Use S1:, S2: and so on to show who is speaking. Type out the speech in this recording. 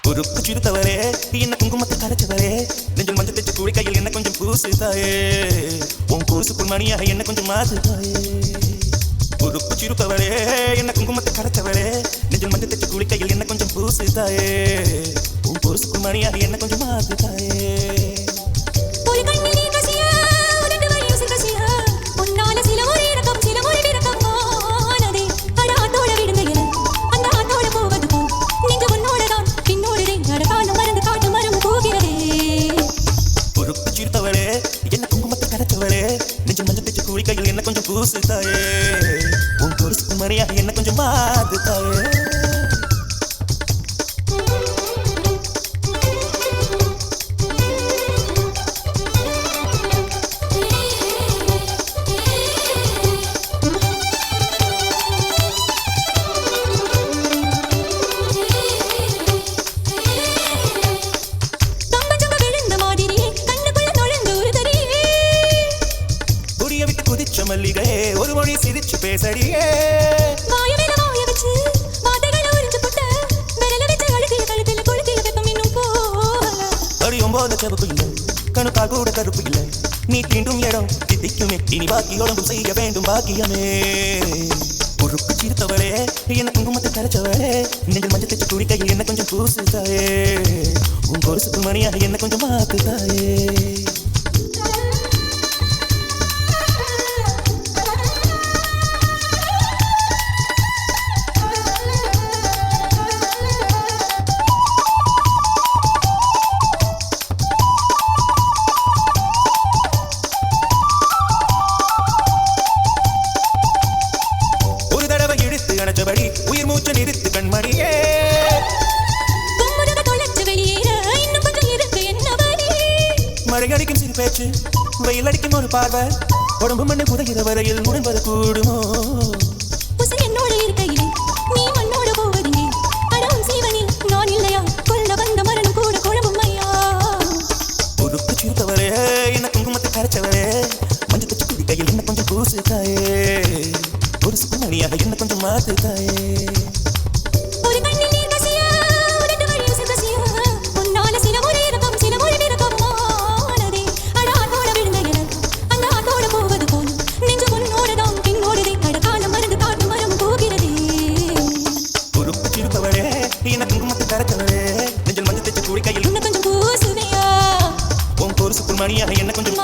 S1: உருக்கு சிறுத்தவரே என்ன குங்குமத்தை கரைச்சவரே நெஞ்சில் மஞ்சள் தைச்ச கூலி கையில் என்ன கொஞ்சம் பூசு தாயே உன் பூசுக்குள் மணியாக என்ன கொஞ்சம் மாத்து தாயே உருக்கு சிறுத்தவரே என்ன குங்குமத்தை கரைச்சவரே நெஞ்சில் மஞ்சள் தைச்ச கூலி கையில் என்ன கொஞ்சம் பூசு தாயே உன் பூசுக்குள் மணியாக என்ன கொஞ்சம் மாத்து தாயே கையில் என்ன கொஞ்சம் பூசு தாயே உன் பொருசுக்கு மரியாதை என்ன கொஞ்சம் மாத்து தாயே மல்லிகே ஒரு மொழி சிரிச்சு பேசடியே
S2: வாயவேல வாய வச்சு வாதைகளை உறிஞ்சு புட்ட விரல வச்சு அழுகிய கழுத்துல கொளுத்திய வெப்பம் இன்னும் போல
S1: அடியும் போத செவப்பு இல்லை கணுக்கால் கூட கருப்பு இல்லை நீ தீண்டும் இடம் தித்திக்குமே இனி பாக்கி உடம்பும் செய்ய வேண்டும் பாக்கியமே உருக்கு சிரித்தவளே என்ன குங்குமத்தை கரைச்சவளே நெஞ்சில் மஞ்சள் தைச்ச கூலி கையில் என்ன கொஞ்சம் பூசு தாயே உன் பொருசுக்கு மணியாக என்ன கொஞ்சம் மாத்து தாயே அணைச்சபடி உயிர் மூச்சு நிறுத்து கண்மணியே மழையடிக்கும் சிறு பேச்சு வெயில் அடிக்கும் ஒரு பார்வை உடம்பு மண்ணு புதைகிற வரையில் உடம்பது கூடுமோ
S2: என்னோட இருக்கையிலே நீ மண்ணோட போவதில்லை அடம் சீவனில் நான் இல்லையா கொல்ல வந்த மரணம் கூட குழம்பும் ஐயா
S1: உருக்கு சிறுத்தவரே என்ன குங்குமத்தை கரைச்சவரே மஞ்சள் தச்சு குடி கையில் என்ன கொஞ்சம் பூசு தாயே ஒரு சுக்குமணியாக என்ன கொஞ்சம் மாத்து தாயே
S2: ஒரு கண்ணில் நீர் கசியா உதட்டு வழியும் சிவசியா உன்னால சில முறை இறக்கம் சில முறை நிறக்கமானதே அட ஆட்டோட விழுந்த எனக்கு அந்த ஆட்டோட போவது போல் நெஞ்சு பொன்னோடதான் பின்னோடதே கடக்காலம் மருந்து காட்டு மரம் போகிறதே
S1: உருக்கு சிறுத்தவரே என்ன குங்குமத்தை கரைச்சவரே நெஞ்சில் மஞ்சள் தைச்ச கூலி கையில்
S2: இன்னும் கொஞ்சம் பூசுவையா
S1: உன் பொருசுக்குள் மணியாக என்ன கொஞ்சம்